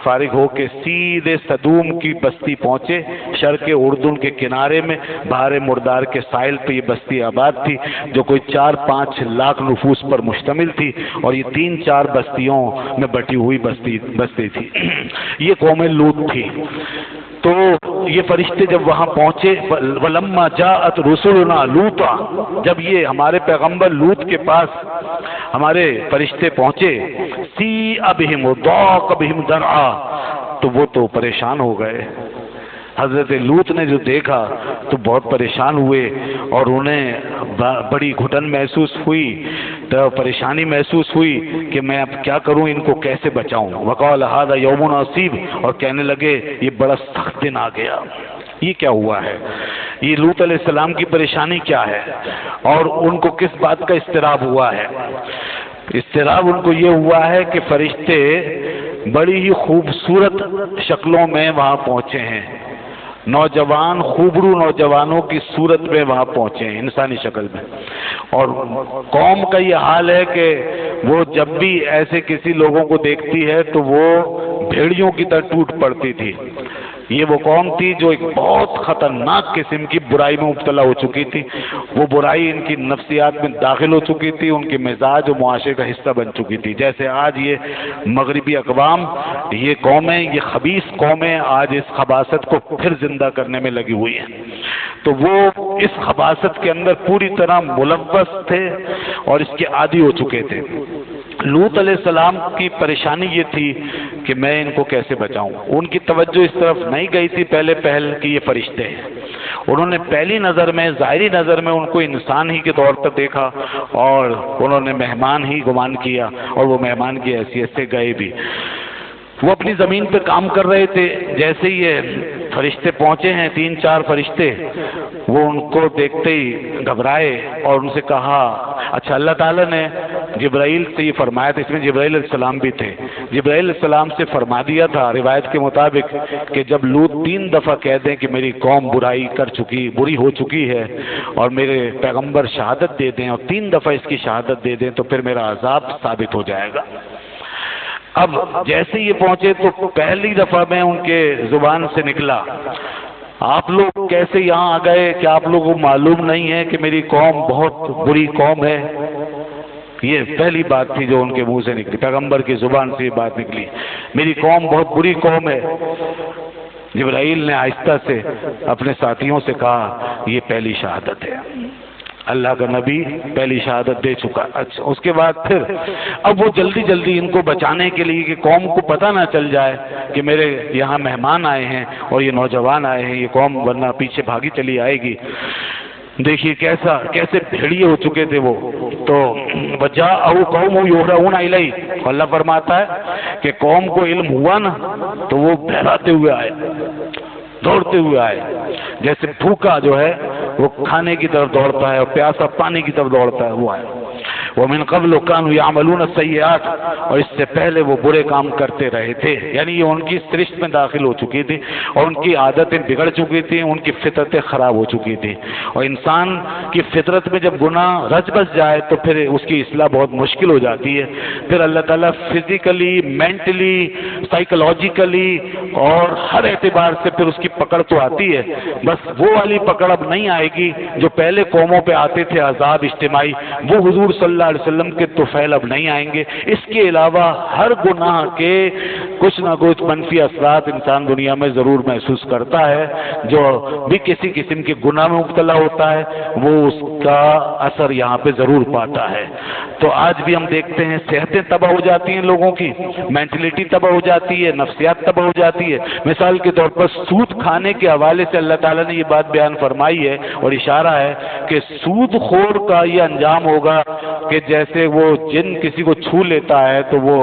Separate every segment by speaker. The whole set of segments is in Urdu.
Speaker 1: فارغ ہو کے سیدھے صدوم کی بستی پہنچے، شرق اردن کے کنارے میں بحر مردار کے ساحل پہ یہ بستی آباد تھی، جو کوئی 4-5 لاکھ نفوس پر مشتمل تھی، اور یہ 3-4 بستیوں میں بٹی ہوئی بستی تھی۔ یہ قوم لوط تھی۔ تو یہ فرشتے جب وہاں پہنچے، وَلَمَّا جَاءَتْ رُسُلُنَا لُوطًا، جب یہ ہمارے پیغمبر لوط کے پاس ہمارے فرشتے پہنچے، سِیءَ بِهِمْ وَضَاقَ بِهِمْ ذَرْعًا، تو وہ تو پریشان ہو گئے۔ حضرت لوط نے جو دیکھا تو بہت پریشان ہوئے، اور انہیں بڑی گھٹن محسوس ہوئی، تو پریشانی محسوس ہوئی کہ میں اب کیا کروں، ان کو کیسے بچاؤں۔ وقال ھذا یوم عصیب، اور کہنے لگے یہ بڑا سخت دن آ گیا۔ یہ کیا ہوا ہے؟ یہ لوط علیہ السلام کی پریشانی کیا ہے، اور ان کو کس بات کا اضطراب ہوا ہے؟ اضطراب ان کو یہ ہوا ہے کہ فرشتے بڑی ہی خوبصورت شکلوں میں وہاں پہنچے ہیں، نوجوان خوبرو نوجوانوں کی صورت میں وہاں پہنچے ہیں، انسانی شکل میں، اور قوم کا یہ حال ہے کہ وہ جب بھی ایسے کسی لوگوں کو دیکھتی ہے تو وہ بھیڑیوں کی طرح ٹوٹ پڑتی تھی۔ یہ وہ قوم تھی جو ایک بہت خطرناک قسم کی برائی میں مبتلا ہو چکی تھی، وہ برائی ان کی نفسیات میں داخل ہو چکی تھی، ان کے مزاج و معاشرے کا حصہ بن چکی تھی۔ جیسے آج یہ مغربی اقوام، یہ قومیں، یہ خبیث قومیں آج اس خباثت کو پھر زندہ کرنے میں لگی ہوئی ہیں، تو وہ اس خباثت کے اندر پوری طرح ملوث تھے اور اس کے عادی ہو چکے تھے۔ لوط علیہ السلام کی پریشانی یہ تھی کہ میں ان کو کیسے بچاؤں۔ ان کی توجہ اس طرف نہیں گئی تھی پہلے پہل کہ یہ فرشتے ہیں، انہوں نے پہلی نظر میں، ظاہری نظر میں ان کو انسان ہی کے طور پر دیکھا، اور انہوں نے مہمان ہی گمان کیا، اور وہ مہمان کی حیثیت سے گئے بھی۔ وہ اپنی زمین پہ کام کر رہے تھے، جیسے ہی یہ فرشتے پہنچے ہیں 3-4 فرشتے، وہ ان کو دیکھتے ہی گھبرائے اور ان سے کہا، اچھا اللہ تعالیٰ نے جبرائیل سے یہ فرمایا تھا، اس میں جبرائیل علیہ السلام بھی تھے، جبرائیل علیہ السلام سے فرما دیا تھا روایت کے مطابق کہ جب لوط 3 دفعہ کہہ دیں کہ میری قوم بری ہو چکی ہے، اور میرے پیغمبر شہادت دے دیں، اور 3 دفعہ اس کی شہادت دے دیں، تو پھر میرا عذاب ثابت ہو جائے گا۔ اب جیسے یہ پہنچے تو پہلی دفعہ میں ان کے زبان سے نکلا، آپ لوگ کیسے یہاں آ گئے؟ کیا آپ لوگوں کو معلوم نہیں ہے کہ میری قوم بہت بری قوم ہے؟ یہ پہلی بات تھی جو ان کے منہ سے نکلی، پیغمبر کی زبان سے یہ بات نکلی، میری قوم بہت بری قوم ہے۔ جبرائیل نے آہستہ سے اپنے ساتھیوں سے کہا، یہ پہلی شہادت ہے، اللہ کا نبی پہلی شہادت دے چکا۔ اچھا، اس کے بعد پھر اب وہ جلدی ان کو بچانے کے لیے کہ قوم کو پتہ نہ چل جائے کہ میرے یہاں مہمان آئے ہیں اور یہ نوجوان آئے ہیں، یہ قوم ورنہ پیچھے بھاگی چلی آئے گی۔ دیکھیے کیسے بھیڑیے ہو چکے تھے وہ۔ تو وَجَاءَهُ قَوْمُهُ يُهْرَعُونَ إِلَيْهِ، اللہ فرماتا ہے کہ قوم کو علم ہوا نا تو وہ بہراتے ہوئے آئے، دوڑتے ہوئے آئے، جیسے بھوکا جو ہے وہ کھانے کی طرف دوڑتا ہے اور پیاسا پانی کی طرف دوڑتا ہے، وہ آئے۔ وَمِن قَبْلُ كَانُوا يَعْمَلُونَ السَّيِّئَاتِ، اور اس سے پہلے وہ برے کام کرتے رہے تھے، یعنی یہ ان کی سرشت میں داخل ہو چکی تھی اور ان کی عادتیں بگڑ چکی تھیں، ان کی فطرتیں خراب ہو چکی تھیں، اور انسان کی فطرت میں جب گناہ رچ بس جائے تو پھر اس کی اصلاح بہت مشکل ہو جاتی ہے۔ پھر اللہ تعالیٰ فزیکلی، مینٹلی، سائیکولوجیکلی اور ہر اعتبار سے پھر اس کی پکڑ تو آتی ہے، بس وہ والی پکڑ اب نہیں آئے گی جو پہلے قوموں پہ آتے تھے، عذاب اجتماعی، وہ حضور صلی اللہ علیہ وسلم کے طفیل اب نہیں آئیں گے۔ اس کے علاوہ ہر گناہ کے کچھ نہ کچھ منفی اثرات انسان دنیا میں ضرور محسوس کرتا ہے، جو بھی کسی قسم کے گناہ میں مبتلا ہوتا ہے وہ اس کا اثر یہاں پہ ضرور پاتا ہے۔ تو آج بھی ہم دیکھتے ہیں صحتیں تباہ ہو جاتی ہیں لوگوں کی، مینٹلٹی تباہ ہو جاتی ہے، نفسیات تباہ ہو جاتی ہے۔ مثال کے طور پر سود کھانے کے حوالے سے اللہ تعالیٰ نے یہ بات بیان فرمائی ہے اور اشارہ ہے کہ سود خور کا یہ انجام ہوگا کہ جیسے وہ جن کسی کو چھو لیتا ہے تو وہ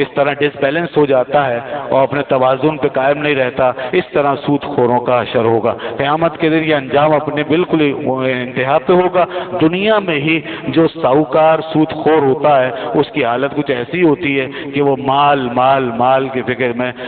Speaker 1: اس طرح ڈس بیلنس ہو جاتا ہے اور اپنے توازن پہ قائم نہیں رہتا، اس طرح سود خوروں کا حشر ہوگا۔ قیامت کے دن یہ انجام اپنے بالکل انتہا پہ ہوگا۔ دنیا میں ہی جو ساہوکار سود خور ہوتا ہے اس کی حالت کچھ ایسی ہوتی ہے کہ وہ مال کی فکر میں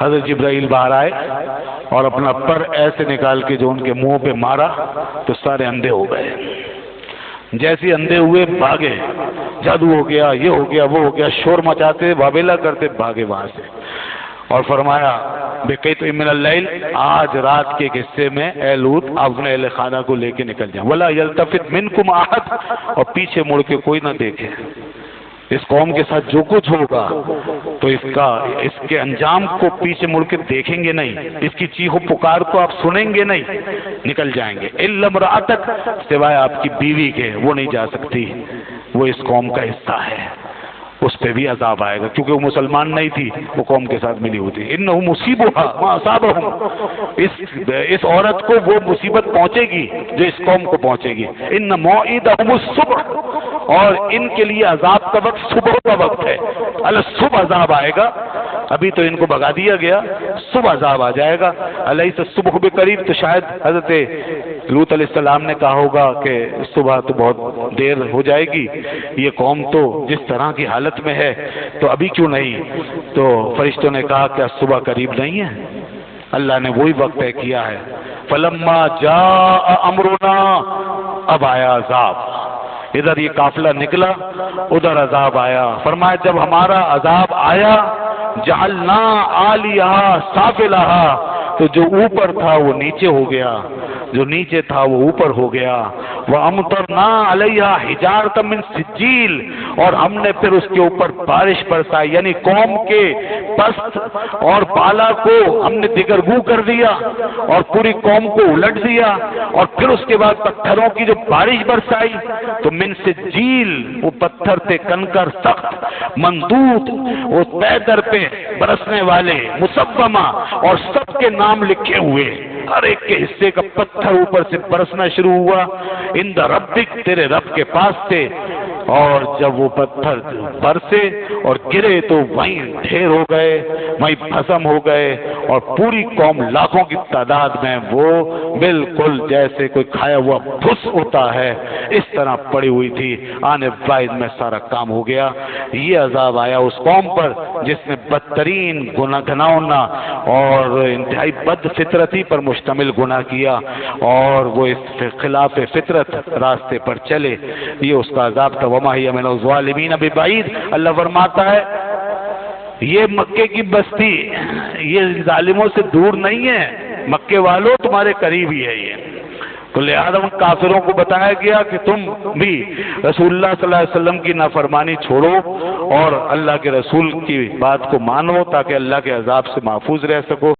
Speaker 1: حضرت جبرائیل باہر آئے اور اپنا پر ایسے نکال کے جو ان کے منہ پہ مارا تو سارے اندھے ہو گئے. جیسے اندھے ہوئے بھاگے، جادو ہو گیا، یہ ہو گیا، وہ ہو گیا، شور مچاتے وابیلا کرتے بھاگے وہاں سے. اور فرمایا بقیت من اللیل، آج رات کے حصے میں اے لوط آپ اپنے اہل خانہ کو لے کے نکل جائیں. ولا یلتفت منکم احد، اور پیچھے مڑ کے کوئی نہ دیکھے. اس قوم کے ساتھ جو کچھ ہوگا تو اس کے انجام کو پیچھے مڑ کے دیکھیں گے نہیں، اس کی چیخ و پکار کو آپ سنیں گے نہیں، نکل جائیں گے. الا امرأتک، سوائے آپ کی بیوی کے، وہ نہیں جا سکتی، وہ اس قوم کا حصہ ہے، اس پہ بھی عذاب آئے گا کیونکہ وہ مسلمان نہیں تھی، وہ قوم کے ساتھ ملی ہوتی. انہو مصیبھا ما اصابہم، اس عورت کو وہ مصیبت پہنچے گی جو اس قوم کو پہنچے گی. ان موعدہم الصبح، اور ان کے لیے عذاب کا وقت صبح کا وقت ہے. صبح عذاب آئے گا، ابھی تو ان کو بھگا دیا گیا، صبح عذاب آ جائے گا. الیس الصبح بقریب، تو شاید حضرت لوط علیہ السلام نے کہا ہوگا کہ صبح تو بہت دیر ہو جائے گی، یہ قوم تو جس طرح کی حالت میں ہے تو ابھی کیوں نہیں. تو فرشتوں نے کہا کہ صبح قریب نہیں ہے، اللہ نے وہی وقت طے کیا ہے. فلما جاء امرنا، اب آیا عذاب. ادھر یہ قافلہ نکلا، ادھر عذاب آیا. فرمایا جب ہمارا عذاب آیا جعلنا عالیہا سافلہا، تو جو اوپر تھا وہ نیچے ہو گیا، جو نیچے تھا وہ اوپر ہو گیا. وَأَمْطَرْنَا عَلَيْهَا حِجَارَةً مِّن سِجِّيلٍ، اور ہم نے پھر اس کے اوپر بارش برسائی، یعنی قوم کے پست اور بالا کو ہم نے دگرگوں کر دیا اور پوری قوم کو الٹ دیا. اور پھر اس کے بعد پتھروں کی جو بارش برسائی تو من سجیل، وہ پتھر تھے کنکر سخت، مندوت، وہ طے در پہ برسنے والے، مسبمہ، اور سب کے نام لکھے ہوئے، ہر ایک کے حصے کا پتھر اوپر سے برسنا شروع ہوا. عند ربک، تیرے رب کے پاس سے. اور جب وہ پتھر برسے اور گرے تو وہیں ڈھیر ہو گئے، وہیں بھسم ہو گئے، اور پوری قوم لاکھوں کی تعداد میں وہ بالکل جیسے کوئی کھایا ہوا بھس ہوتا ہے اس طرح پڑی ہوئی تھی. آنے واحد میں سارا کام ہو گیا. یہ عذاب آیا اس قوم پر جس نے بدترین گناہونا اور انتہائی بد فطرتی پر مشتمل گناہ کیا، اور وہ اس خلاف فطرت راستے پر چلے. یہ اس کا عذاب تھا. وما ہی من الظالمین ببعید، اللہ فرماتا ہے یہ مکے کی بستی یہ ظالموں سے دور نہیں ہے، مکے والوں تمہارے قریب ہی ہے. یہ تو لہذا ان کافروں کو بتایا گیا کہ تم بھی رسول اللہ صلی اللہ علیہ وسلم کی نافرمانی چھوڑو اور اللہ کے رسول کی بات کو مانو تاکہ اللہ کے عذاب سے محفوظ رہ سکو.